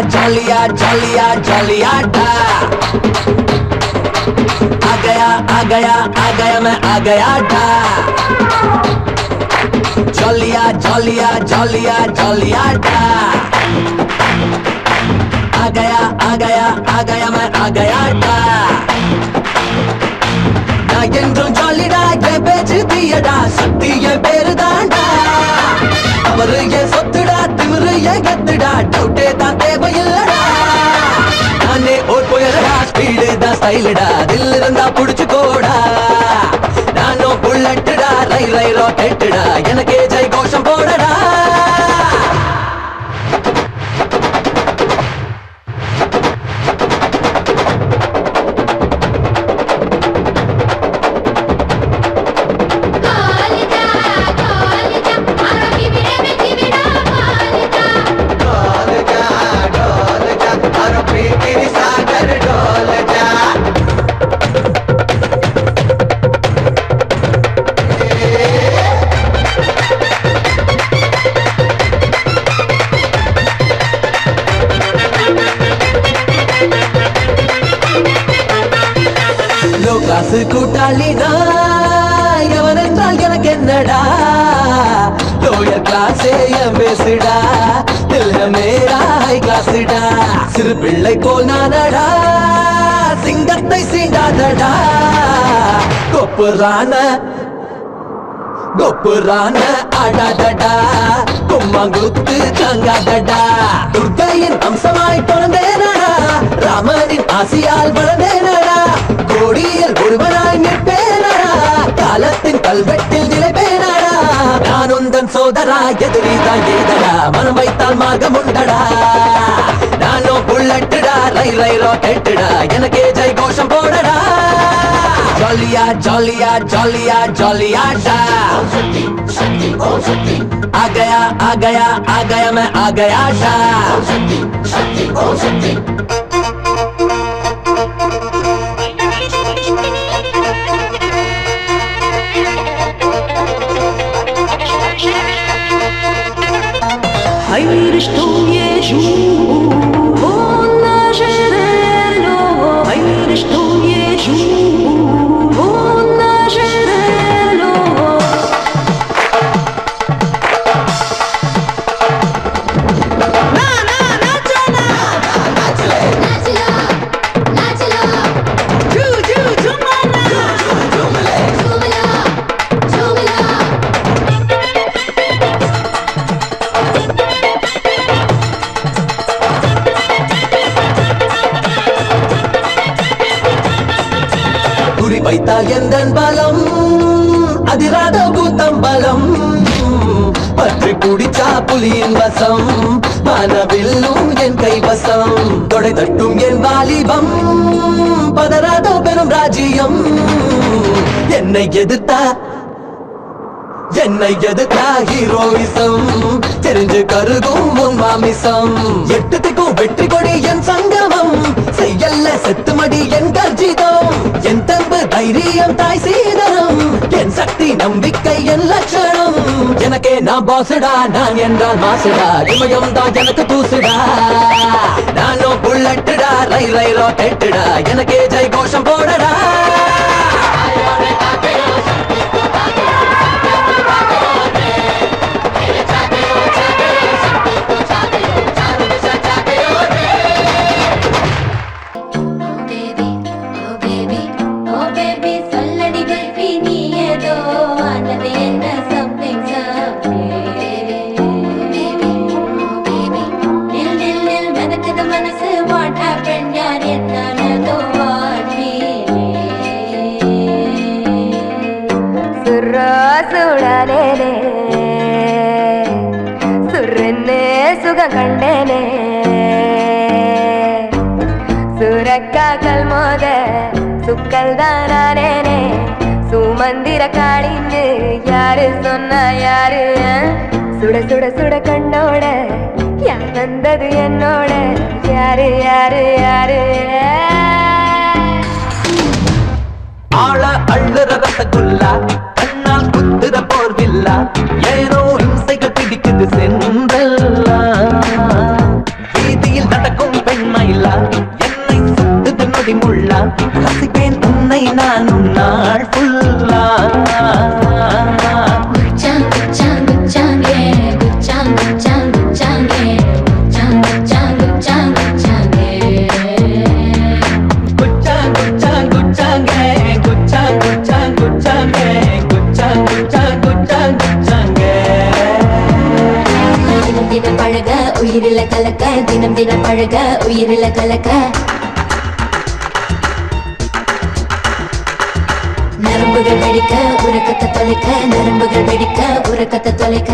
जलिया जलिया जलियाटा आ गया मैं आ गया था जलिया जलिया जलिया जलियाटा आ गया मैं आ गया था நான் என்றும் ஜாலிடா என் பேச்சு தீயடா சக்தி என் பேரு தாண்டா அவரு என் சொத்துடா திமிரு என் கத்துடா டவுட்டே தான் தேவையில்லடா நானே ஓட் போயடா ஸ்பீடு தான் ஸ்டைலுடா தில் இருந்தா புடிச்சுக்கோடா நானும் புல்லட்டுடா ரை ரை ராக்கெட்டுடா எனக்கே ஜெய் கோஷம் போடடா காசு கூட்டாளினா எவன் என்றால் எனக்கு என்னடா லோயர் கிளாஸே என் பேசுடா இல்ல மேரா ஹை கிளாஸ்டா சிறு பிள்ளை போல் நானடா சிங்கத்தை சீண்டாதடா கொப்புரான ஆடாதடா கும்மாங்குத்து தங்காதடா துர்க்கையின் அம்சமாய் பிறந்தேனடா ராமனின் ஆசியால் வளர்ந்தேனடா கோடியில் ஒருவனாய் நிற்பேனடா காலத்தின் கல்வெட்டில் நிலைப்பேனடா நான் உந்தன் சோதரா எதிரிதான் ஏதடா மனம் வைத்தால் மார்க்கம் உண்டடா நானோ புல்லட்டுடா ரை ரை ராக்கெட்டுடா எனக்கே ஜெய் கோஷம் போடடா ஜாலியா ஜாலியா ஜாலியா ஜாலியாடா आ गया मैं आ गया था Hai risto je žu naše relo Hai risto je žu naše relo வைத்தால் எந்தன் பலம் அதிராத கூத்தம் பலம் பற்றி குடிச்சா புலியின் வசம் மனவில்லும் என் கைவசம் தொடை தட்டும் என் வாலிபம் பதராத பெரும் ராஜ்யம் என்னை எதிர்த்தா ஹீரோயிசம் தெரிஞ்சு கருகும் உன் மாமிசம் எட்டுத்திக்கும் வெற்றி கொடி என் சங்கமம் செய்யல்ல செத்துமடி என் கர்ஜிதம் என் தன்பு தைரியம் தாய் சீதனம் என் சக்தி நம்பிக்கை என் லட்சணம் எனக்கே நான் பாசுடா நான் என்றால் மாசுடா இமயம் தான் எனக்கு தூசுடா நானோ புல்லட்டுடா ரை ரை ராக்கெட்டுடா எனக்கே ஜெய் கோஷம் போடடா கண்டேனே சுரக்காக்கள் மோத சுக்கல் தானேனே சுமந்திர காடிந்து யாரு சொன்னா யாரு சுட சுட சுட கண்ணோட யார் வந்தது என்னோட யாரு யாரு யாரு ஆள அள்ளுற ரசகுல்லா கண்ணால் குத்துற போர்வில்லா ஏனோ இம்சைகள் பிடிக்குது சென்றல்லா வீதியில் நடக்க உயிரில கலக்க தினம் தினம் பழக உயிரில கலக்க நரம்புகள் வெடிக்க உறக்கத்தை தொலைக்க நரம்புகள் வெடிக்க உறக்கத்தை தொலைக்க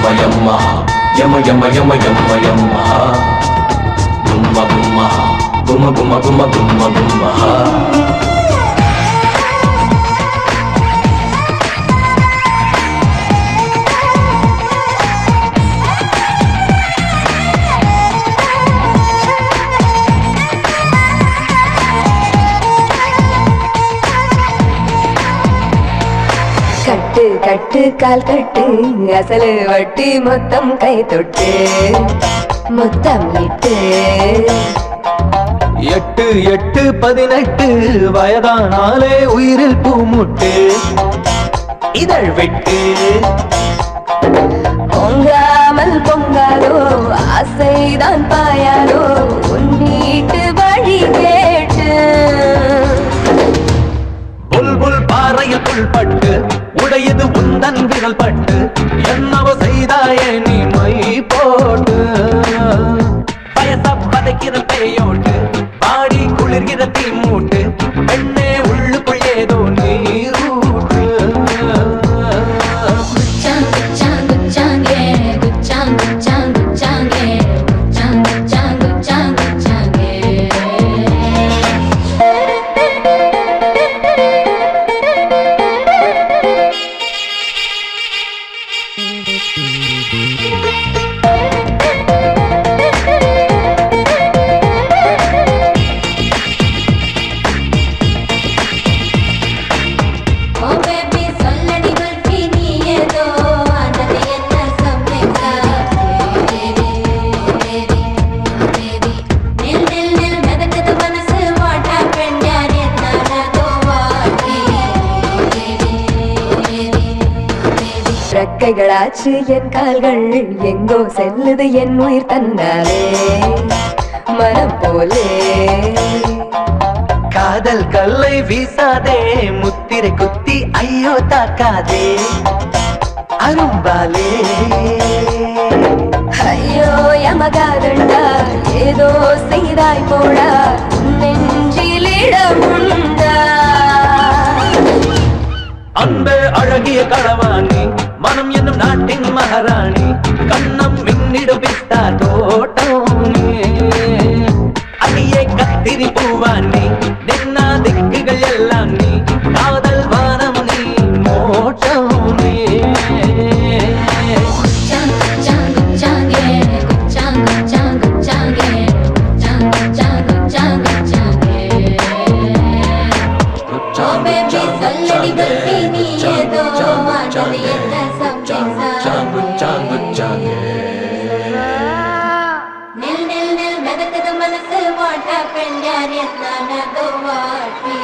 Yamma yamma yamma yamma yamma yamma Bumma bumma bumma bumma bumma bumma bumma கட்டு கட்டு கால் கட்டு அசலு வட்டி மொத்தம் கை தொட்டு மொத்தம் இட்டு 8 8 18 வயதானாலே உயிரில் பூமுட்டு இதழ் வெட்டு பொங்காமல் பொங்காதோ ஆசைதான் பாயாதோ உன் வீட்டு வழி கேட்டு புல்புல் பாறையில் புல்பட்டு உடையது உந்தன் விரல் பட்டு என்னவோ செய்தாயே நீ மை போட்டு பயச பதைக்கிற பேயோட்டு பாடி குளிர்கிற தீ மூட்டு பெண்ணே உள்ளுக்குள் ஏதோ நீரூட்டு குச்சாங் குச்சாங் குச்சாங்கே குச்சாங் குச்சாங் குச்சாங்கே குச்சாங் குச்சாங் குச்சாங் குச்சாங்கே ஓ பேபி சொல்லடி குல்ஃபி நீ ஏதோ ஆனது என்ன சம்மைக்கா பேபி பேபி பேபி நில் நில் நில் மெதக்குது மனசு வாட் ஹேப்பன் யார் என்னானதோ வாட்டி பேபி பேபி பேபி ரெக்கைகளாச்சு என் கால்கள் எங்கோ செல்லுது என் உயிர் தன்னாலே மனம் போலே காதல் கல்லை வீசாதே முத்திரை குத்தி ஐயோ தாக்காதே அரும்பாலே ஐயோ யமகாதண்டா ஏதோ செய்தாய் போடா நெஞ்சிலிடம் உண்டா அந்த அழகிய களவாணி மனம் என்னும் நாட்டின் மகாராணி கண்ணம் மின்னிடும் பிஸ்தா தோட்டம் அடியே கத்திரி பூவானி நின்னா திக்குகள் எல்லாம் நீ காதல் வானம் நீ மோட்டம் நீ குச்சாங் குச்சாங் குச்சாங்கே குச்சாங் குச்சாங் குச்சாங்கே குச்சாங் குச்சாங் குச்சாங் குச்சாங்கே ஓ பேபி சொல்லடி குல்ஃபி நீ ஏதோ ஆனது என்ன சம்மைக்கா நில் நில் நில் மெதக்குது மனசு வாட் ஹேப்பன் யார் என்னானதோ வாட்டி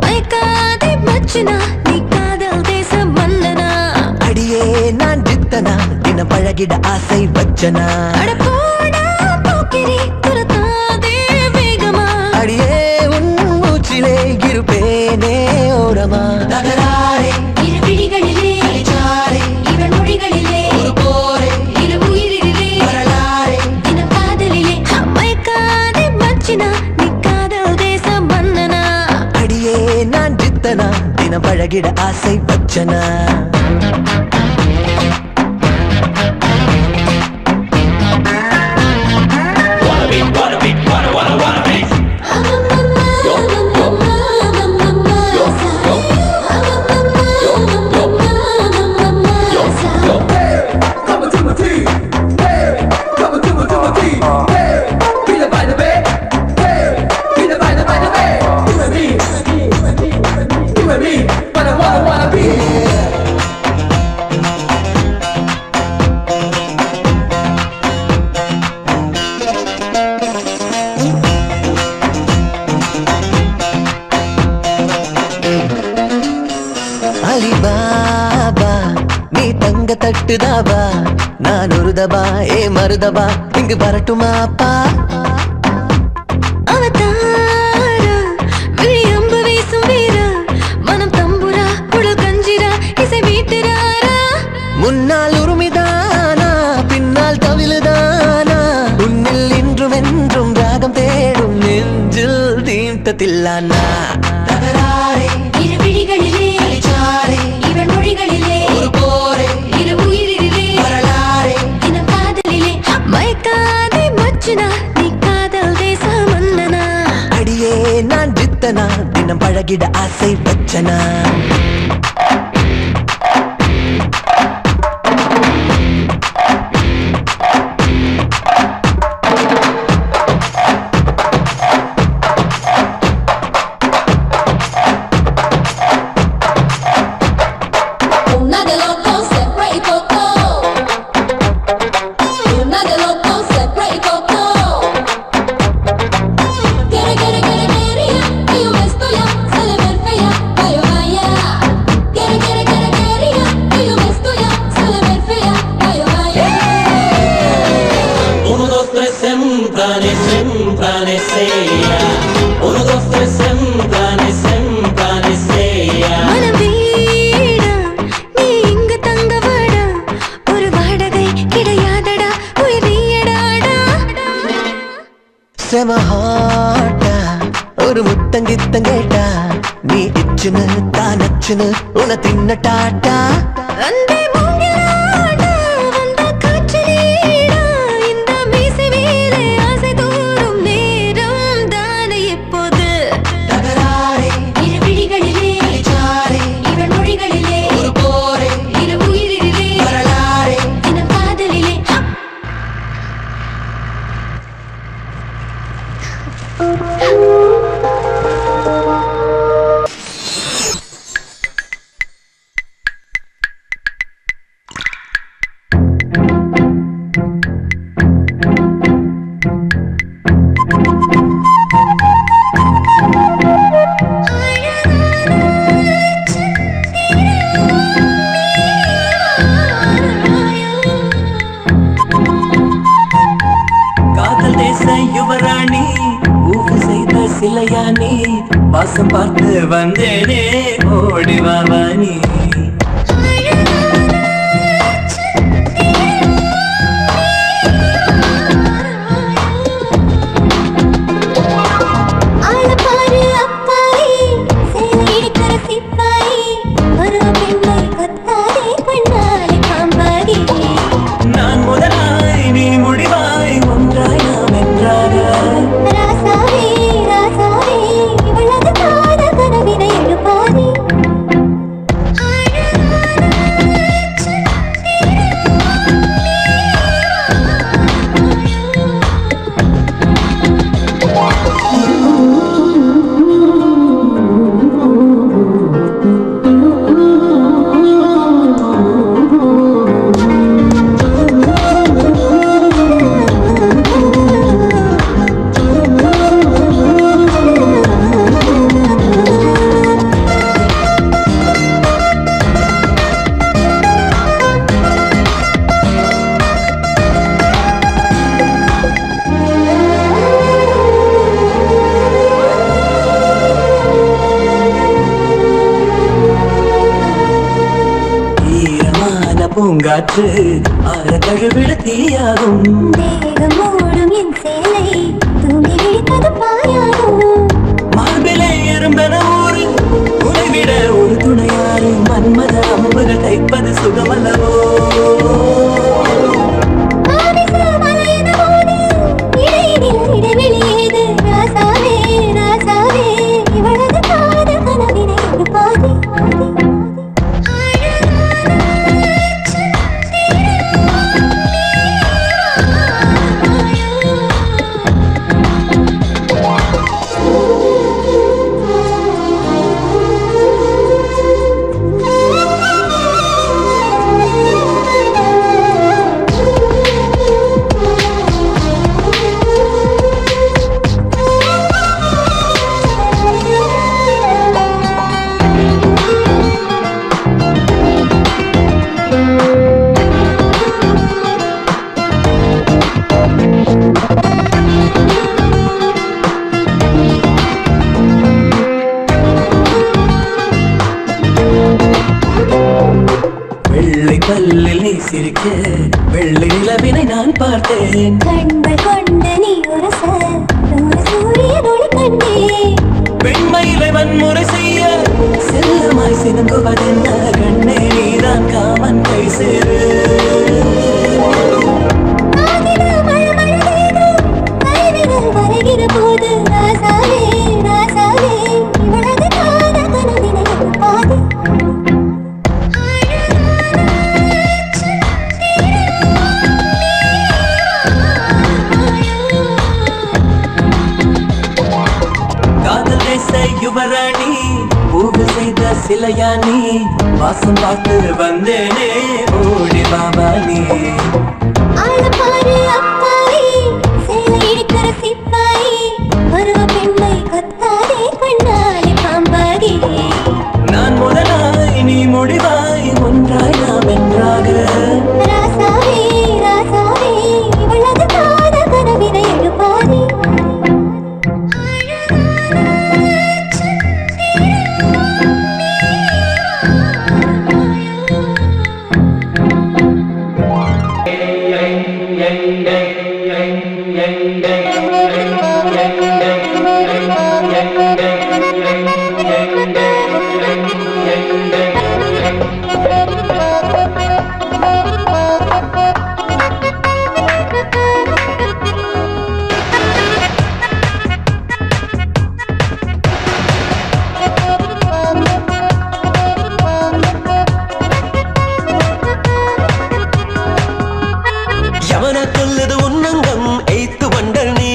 ஐகாதே மச்சனா நீ காதல் தேச மன்னனா அடியே நான் ஜித்தனா தினம் பழகிட ஆசை வச்சனா அட போடா போக்கிரி துரத்தாதே வேகமா அடியே உன் மூச்சிலே இருப்பேனே ஓரமா நகராரே இரு விழிகளிலே அடிச்சாரே இவன் மொழிகளிலே ஒரு போரே இரு உயிரிலே வரலாரே தினம் காதலிலே ஐகாதே மச்சனா நீ காதல் தேச மன்னனா அடியே நான் ஜித்தனா தினம் பழகிட ஆசை வச்சனா தட்டுதாபா நான் ஒரு தபா ஏ மருதபா இங்கு வரட்டுமா அப்பா அவதாரா விழியம்பு வீசும் வீரா மனம் தம்புரா குழல் கஞ்சிரா இசை வீட்டுறாரா முன்னால் உரிமைதானா பின்னால் தவிழுதானா உன்னில் இன்றும் என்றும் ராகம் தேடும் நெஞ்சில் தீர்த்தத்தில்லானா இரு விழிகளிலே இவன் மொழிகளிலே ஒரு போரே இரு உயிரிலே வரலாறே தினம் காதலிலே மயக்காதே மச்சுனா நீ காதல் தேச மன்னனா அடியே நான் ஜித்தனா தினம் பழகிட ஆசை வச்சனா una de loco sempre y coco una de loco sempre y coco quiere quería que yo me estoy se le ver fea vaya vaya quiere quería que yo me estoy se le ver fea vaya vaya 1, 2, 3 sembrane seia 1, 2, 3 sembrane seia மனம் வீடா நீ இங்கு தங்கவாடா ஒரு வாடகை கிடையாதடா உயிர் நீயடாடா செமஹாட்டா ஒரு முத்தங்கித்தங்கேட்டா நீ இச்சுன்னு தானச்சுன்னு உன தின்னட்டாட்டா அன்பே மூங்கிலாடா வந்த காற்றிலீடா இந்த மீசை மேலே ஆசை தோறும் நேரம் தானே எப்போது தகராறே இரு விழிகளிலே இவன் மொழிகளிலே ஒரு போரே இரு உயிரிலே வரலாறே தினம் காதலிலே காதல் தேச யுவராணி ஊவு செய்த சிலையானி வாசம் பார்த்து வந்தேனே ஓடிவாவானி ஆளப்பாரு அப்பாயி சேலை இடிக்கிற சிப்பாயி ஒரு பெண்ணை கொத்தாதே கண்ணாலே பாம்பாகி நான் முதலாய் நீ முடிவாய் ஒன்றாய் நாம் என்றாக ராசாவே ராசாவே இவளது காத கனவினை எழுப்பாதே ஈரமான பூங்காற்று ஆற கழுவிட தீயாகும் தேகம் மூடும் என் சேலை தூங்கி விழித்தது பாயாகும் மார்பிலே எறும்பென ஊரு உனைவிட ஒரு துணையாறு மன்மத அம்புகள் தைப்பது சுகமல்லவோ ஆதிச மலையது போது இடையினில் இடைவெளியேது ராசாவே ராசாவே இவளது காத கனவினை எழுப்பாதே சிரிக்க வெள்ளி நிலவினை நான் பார்த்தேன். கண்கள் கொண்ட நீ ஒரு சூரிய ஒளி கண்டே. பெண்மயிலை வன்முறை செய்ய செல்லமாய் சினுங்குவதென்ன கண்ணே நீதான் காமன் கை சேரு. வருகிற போது ராசாவே ராசாவே இவளது காத கனவினை பாதி. காதல் தேச யுவராணி பூவு செய்த சிலையானி வாசம் பார்த்து வந்தேனே ஓடி பாபானி. ஆளப்பாரு அப்பாவி சேலை இடிக்கிற சிப்பாயி பருவ பெண்மை கொத்தாதே கண்ணாலே பாம்பாகி. நான் முதலாய் நீ முடிவாய் ஒன்றாய் நாம் என்றாக. ராசாவே ராசாவே இவளது காத கனவினை எழுப்பாதி. யமன கொல்லுது உன்னங்கம் எய்த்து வண்டல் நீ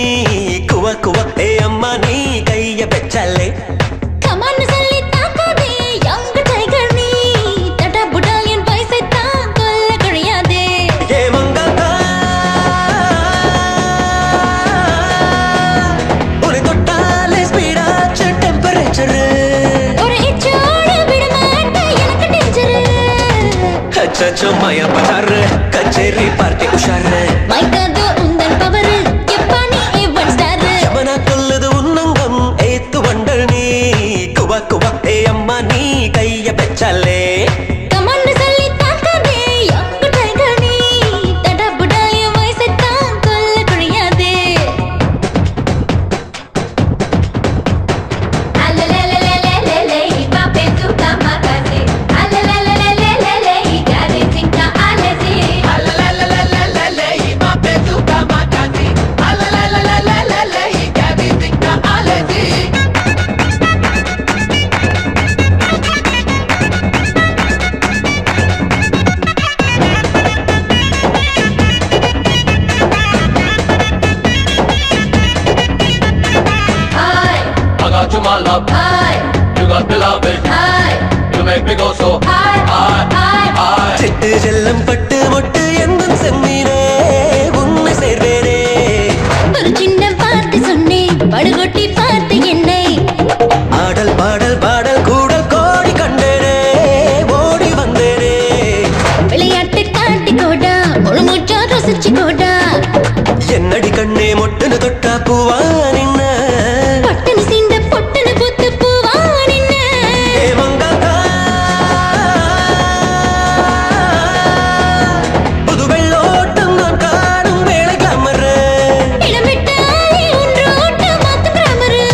குவ குவ ஏ அம்மா நீ கைய பெச்சல்லே. கமான்னு சொல்லி தாக்காதே young tiger நீ தடா புடால் என் வயசை தான் கொல்ல கிடையாதே. ஏ மங்காத்தா உன்னை தொட்டாலே ஸ்பீடாச்சு டெம்பரேச்சர். ஒரு இச்சோட விட மாட்டேன் எனக்கு டேஞ்சரு. அச்சச்சோ மய பசாரு கச்சேரி பார்ட்டி உஷாரு. மைக்காதோ உந்தன் பவரு எப்பா நீ ஏவன் ஸ்டாரு. யமன கொல்லுது உன்னங்கம் எய்த்து வண்டல் நீ குவ குவ ஏ அம்மா நீ கைய பெச்சல்லே. கமான்னு சொல்லி தாக்காதே young tiger நீ தடா புடால் என் வயசை தான் கொல்ல கிடையாதே. Alelelelelelele, mapenzi ukamakazi. Alelelelelelele, igari zinka alezi. Hi, I got you my love, hi, you got me loving, hi, you make me go so hi, hi. high. சிட்டு செல்லம் பட்டு மொட்டு எந்தன் செம்மீனே உண்மை சேர்வேனே. ஒரு சின்ன வார்த்தை சொன்னேன் படுகொட்டி பார்த்து என்னை. ஆடல் பாடல் பாடல் கூடல் கோடி கண்டேனே ஓடி வந்தேனே. விளையாட்டு காட்டி கோடா முழுமூச்சா ருசிச்சு கோடா. என்னடி கண்ணே மொட்டுன்னு தொட்டா பூவா நின்ன. பொட்டுன்னு சீண்ட பொட்டுன்னு பூத்து பூவா நின்ன. ஏ மங்காத்தா புது வெள்ளோட்டம் நான் காணும் வேலை கிளம்புற. இடமிட்டாலே ஒன்றோட்ட மாத்து கிராமரு.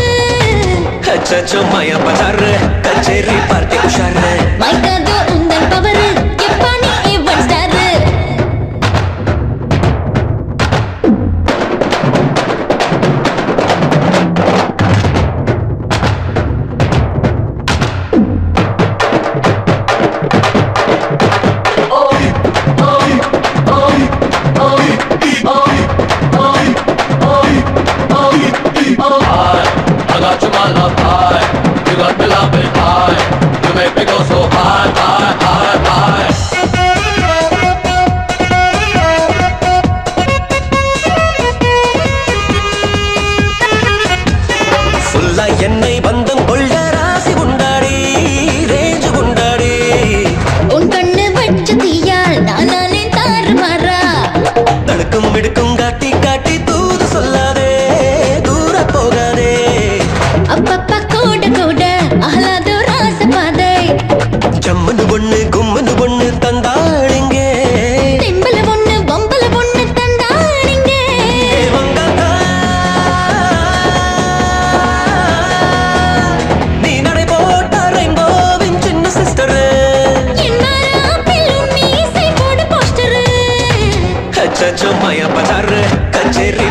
அச்சச்சோ மய பசாரு கச்சேரி பார்ட்டி உஷாரு. மைக்காதோ உந்தன் பவரு எப்பா நீ A1 star. I got you my love, high, you got me loving, high, you make me go so high, high, high, high. ஃபுல்லா என்னை பந்தம் கொள்ள ராசி உண்டாடி ரேஞ்சு உண்டாடி. உன் கண்ணு வச்ச தீயால் நானே தாறுமாறா. தடுக்கும் மிடுக்கும் காட்டி காட்டி தூது சொல்லாதே தூர போகாதே. அப்பப்பா கூட கூட அஹ்லாதோ ராசபாதை. ஜம்முன்னு பொண்ணு கும்முன்னு பொண்ணு தந்தாளிங்கே அச்சோ மாயா பஜார் கச்சேரி